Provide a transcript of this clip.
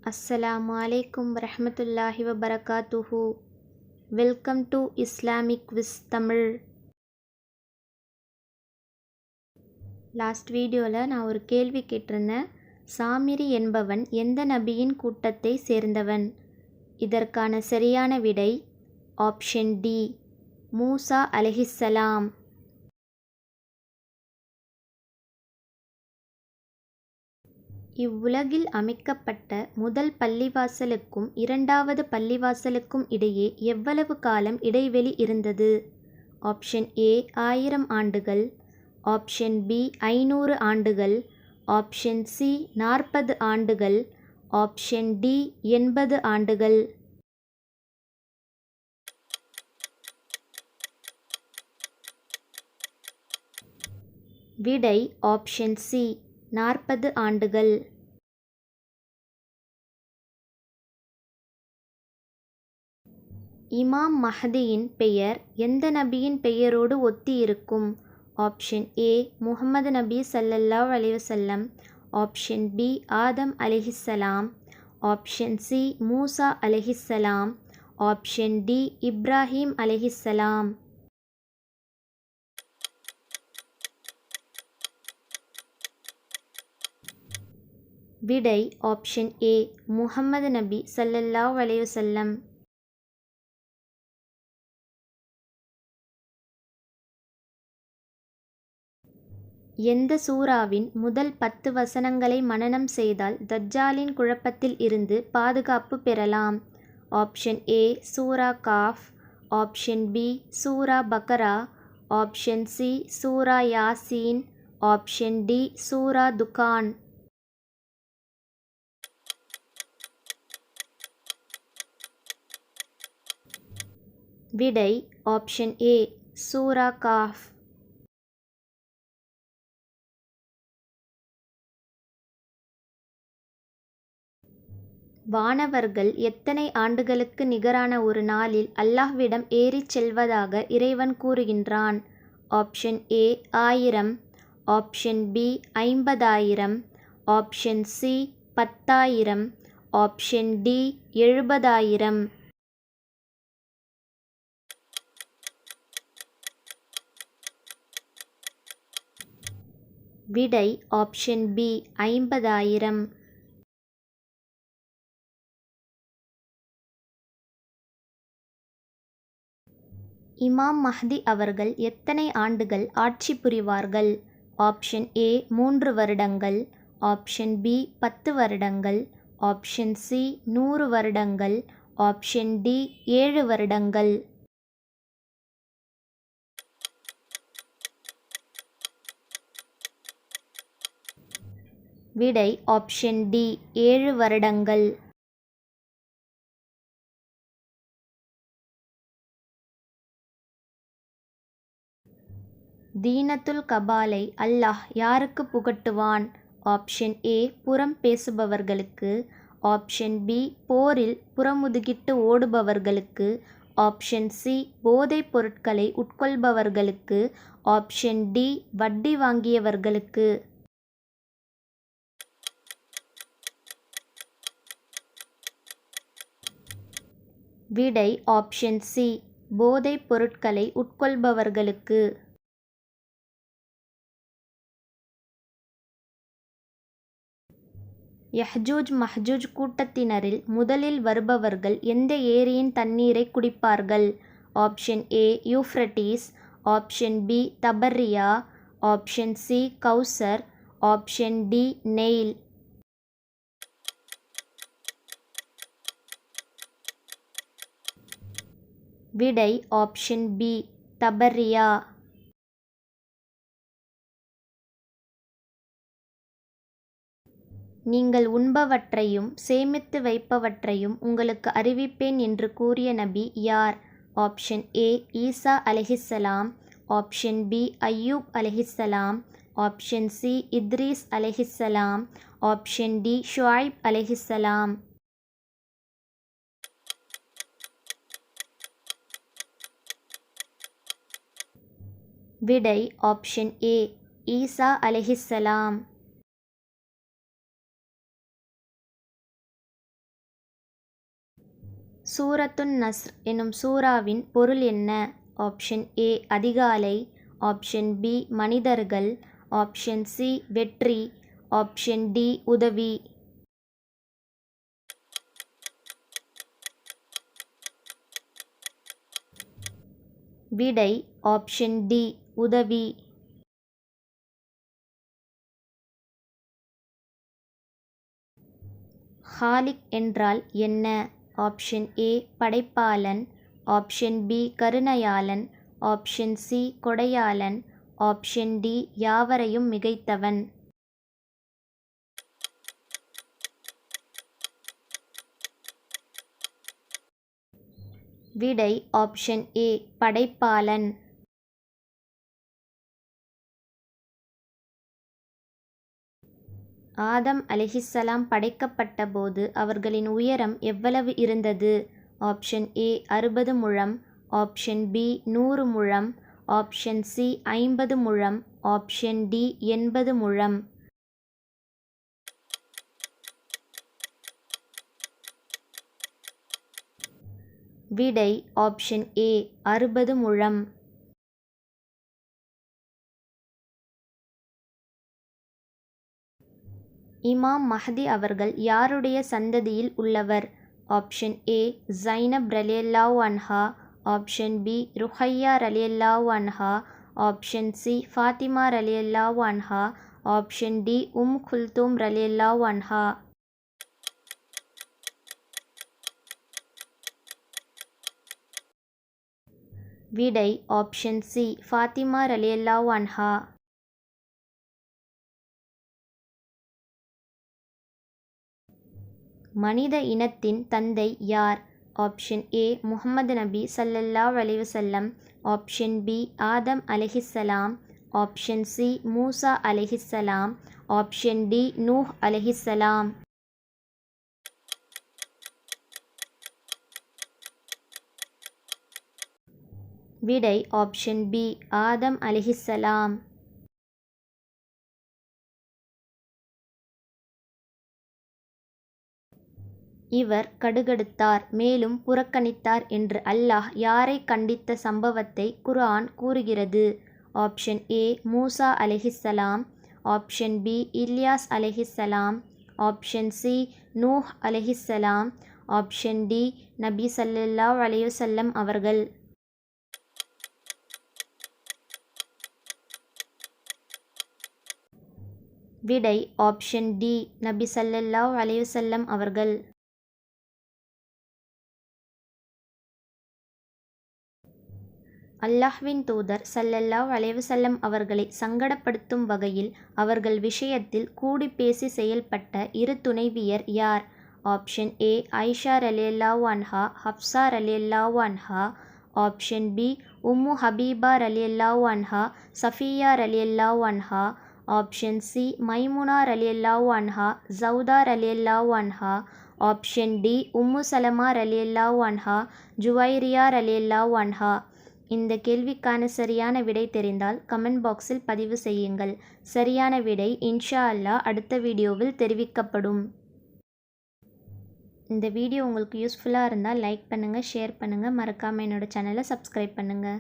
அஸ்ஸலாமு அலைக்கும் வரஹ்மத்துல்லாஹி வபரகாத்துஹு. Welcome to Islamic wiz Tamil. Last வீடியோவில் நான் ஒரு கேள்வி கேட்டிருந்தேன். சாமிரி என்பவன் எந்த நபியின் கூட்டத்தை சேர்ந்தவன்? இதற்கான சரியான விடை ஆப்ஷன் டி, மூசா அலைஹிஸ்ஸலாம். இவ்வுலகில் அமைக்கப்பட்ட முதல் பள்ளிவாசலுக்கும் இரண்டாவது பள்ளிவாசலுக்கும் இடையே எவ்வளவு காலம் இடைவெளி இருந்தது? ஆப்ஷன் ஏ 1000 ஆண்டுகள், ஆப்ஷன் பி 500 ஆண்டுகள், ஆப்ஷன் சி 40 ஆண்டுகள், ஆப்ஷன் டி 80 ஆண்டுகள். விடை ஆப்ஷன் சி 40 ஆண்டுகள். இமாம் மஹ்தியின் பெயர் எந்த நபியின் பெயரோடு ஒத்தி இருக்கும்? ஆப்ஷன் ஏ முஹம்மது நபி ஸல்லல்லாஹு அலைஹி வஸல்லம், ஆப்ஷன் பி ஆதம் அலைஹிஸ்ஸலாம், ஆப்ஷன் சி மூசா அலைஹிஸ்ஸலாம், ஆப்ஷன் டி இப்ராஹிம் அலைஹிஸ்ஸலாம். விடை ஆப்ஷன் ஏ முஹம்மது நபி ஸல்லல்லாஹு அலைஹி வஸல்லம். எந்த சூராவின் முதல் 10 வசனங்களை மனனம் செய்தால் தஜ்ஜாலின் குழப்பத்தில் இருந்து பாதுகாப்பு பெறலாம்? ஆப்ஷன் ஏ சூரா காஃப், ஆப்ஷன் பி சூரா பக்கரா, ஆப்ஷன் சி சூரா யாசீன், ஆப்ஷன் டி சூரா துகான். விடை ஆப்ஷன் ஏ சூரா காஃப். வானவர்கள் எத்தனை ஆண்டுகளுக்கு நிகரான ஒரு நாளில் அல்லாஹ்விடம் ஏறிச் செல்வதாக இறைவன் கூறுகின்றான்? Option A 1000, option B 50000, option C 10000, option D 70000. விடை ஆப்ஷன் பி 50000. இமாம் மஹ்தி அவர்கள் எத்தனை ஆண்டுகள் ஆட்சி புரிவார்கள்? ஆப்ஷன் ஏ 3 வருடங்கள், ஆப்ஷன் பி 10 வருடங்கள், ஆப்ஷன் சி 100 வருடங்கள், ஆப்ஷன் டி 7 வருடங்கள். விடை ஆப்ஷன் டி 7 வருடங்கள். தீனத்துல் கபாலை அல்லாஹ் யாருக்கு புகட்டுவான்? ஆப்ஷன் ஏ புறம் பேசுபவர்களுக்கு, ஆப்ஷன் பி போரில் புறமுதுகிட்டு ஓடுபவர்களுக்கு, ஆப்ஷன் சி போதைப் பொருட்களை உட்கொள்பவர்களுக்கு, ஆப்ஷன் டி வட்டி வாங்கியவர்களுக்கு. விடை ஆப்ஷன் சி போதைப் பொருட்களை உட்கொள்பவர்களுக்கு. யஹ்ஜூஜ் மஹ்ஜூஜ் கூட்டத்தினரில் முதலில் வருபவர்கள் எந்த ஏரியின் தண்ணீரை குடிப்பார்கள்? Option A Euphrates, option B தபர்ரியா, ஆப்ஷன் சி கௌசர், ஆப்ஷன் டி நெயில். விடை ஆப்ஷன் பி தபர்ரியா. நீங்கள் உண்பவற்றையும் சேமித்து வைப்பவற்றையும் உங்களுக்கு அறிவிப்பேன் என்று கூறிய நபி யார்? ஆப்ஷன் ஏ ஈசா அலைஹிஸ்ஸலாம், ஆப்ஷன் பி அய்யூப் அலைஹிஸ்ஸலாம், ஆப்ஷன் சி இத்ரீஸ் அலைஹிஸ்ஸலாம், ஆப்ஷன் டி ஷுஐப் அலைஹிஸ்ஸலாம். விடை ஆப்ஷன் ஏ ஈசா அலைஹிஸ்ஸலாம். சூரத்துன் நஸ்ர் எனும் சூறாவின் பொருள் என்ன? ஆப்ஷன் ஏ அதிகாலை, ஆப்ஷன் பி மனிதர்கள், ஆப்ஷன் சி வெற்றி, ஆப்ஷன் டி உதவி. விடை ஆப்ஷன் டி உதவி. ஹாலிக் என்றால் என்ன? ஆப்ஷன் ஏ படைப்பாளன், ஆப்ஷன் பி கருணையாளன், ஆப்ஷன் சி கொடையாளன், ஆப்ஷன் டி யாவரையும் மிகைத்தவன். விடை ஆப்ஷன் ஏ படைப்பாளன். ஆதம் அலைஹிஸ்ஸலாம் படைக்கப்பட்ட போது அவர்களின் உயரம் எவ்வளவு இருந்தது? ஆப்ஷன் ஏ 60 முழம், ஆப்ஷன் பி 100 முழம், ஆப்ஷன் சி 50 முழம், ஆப்ஷன் டி 80 முழம். விடை ஆப்ஷன் ஏ 60 முழம். இமாம் மஹ்தி அவர்கள் யாருடைய சந்ததியில் உள்ளவர்? ஆப்ஷன் ஏ ஜைனப் ரலியல்லாஹு அன்ஹா, ஆப்ஷன் பி ருஹையா ரலியல்லாஹு அன்ஹா, ஆப்ஷன் சி ஃபாத்திமா ரலியல்லாஹு அன்ஹா, ஆப்ஷன் டி குல்தூம் ரலியல்லாஹு அன்ஹா. விடை ஆப்ஷன் சி ஃபாத்திமா ரலியல்லாஹு அன்ஹா. மனித இனத்தின் தந்தை யார்? ஆப்ஷன் ஏ முஹம்மது நபி ஸல்லல்லாஹு அலைஹி வஸல்லம், ஆப்ஷன் பி ஆதம் அலைஹிஸ்ஸலாம், ஆப்ஷன் சி மூசா அலைஹிஸ்ஸலாம், ஆப்ஷன் டி நூஹ் அலைஹிஸ்ஸலாம். விடை ஆப்ஷன் பி ஆதம் அலைஹிஸ்ஸலாம். இவர் கடுகடுத்தார் மேலும் புறக்கணித்தார் என்று அல்லாஹ் யாரை கண்டித்த சம்பவத்தை குர்ஆன் கூறுகிறது? ஆப்ஷன் ஏ மூசா அலைஹிஸ்ஸலாம், ஆப்ஷன் பி இல்யாஸ் அலைஹிஸ்ஸலாம், ஆப்ஷன் சி நூஹ் அலைஹிஸ்ஸலாம், ஆப்ஷன் டி நபி ஸல்லல்லாஹு அலைஹி வஸல்லம் அவர்கள். விடை ஆப்ஷன் டி நபி ஸல்லல்லாஹு அலைஹி வஸல்லம் அவர்கள். அல்லாஹ்வின் தூதர் ஸல்லல்லாஹு அலைஹி வஸல்லம் அவர்களை சங்கடப்படுத்தும் வகையில் அவர்கள் விஷயத்தில் கூடி பேசி செயல்பட்ட இரு துணைவியர் யார்? ஆப்ஷன் ஏ ஆயிஷா ரலியல்லாஹு அன்ஹா, ஹப்ஸா ரலியல்லாஹு அன்ஹா, ஆப்ஷன் பி உம்மு ஹபீபா ரலியல்லாஹு அன்ஹா, சஃபியா ரலியல்லாஹு அன்ஹா, ஆப்ஷன் சி மைமுனா ரலியல்லாஹு அன்ஹா, ஜவுதா ரலியல்லாஹு அன்ஹா, ஆப்ஷன் டி உம்மு சலமா ரலியல்லாஹு அன்ஹா, ஜுவைரியா ரலியல்லாஹு அன்ஹா. இந்த கேள்விக்கான சரியான விடை தெரிந்தால் கமெண்ட் பாக்ஸில் பதிவு செய்யுங்கள். சரியான விடை இன்ஷா அல்லாஹ் அடுத்த வீடியோவில் தெரிவிக்கப்படும். இந்த வீடியோ உங்களுக்கு யூஸ்ஃபுல்லாக இருந்தால் லைக் பண்ணுங்கள், ஷேர் பண்ணுங்கள், மறக்காமல் என்னோட சேனலை சப்ஸ்கிரைப் பண்ணுங்கள்.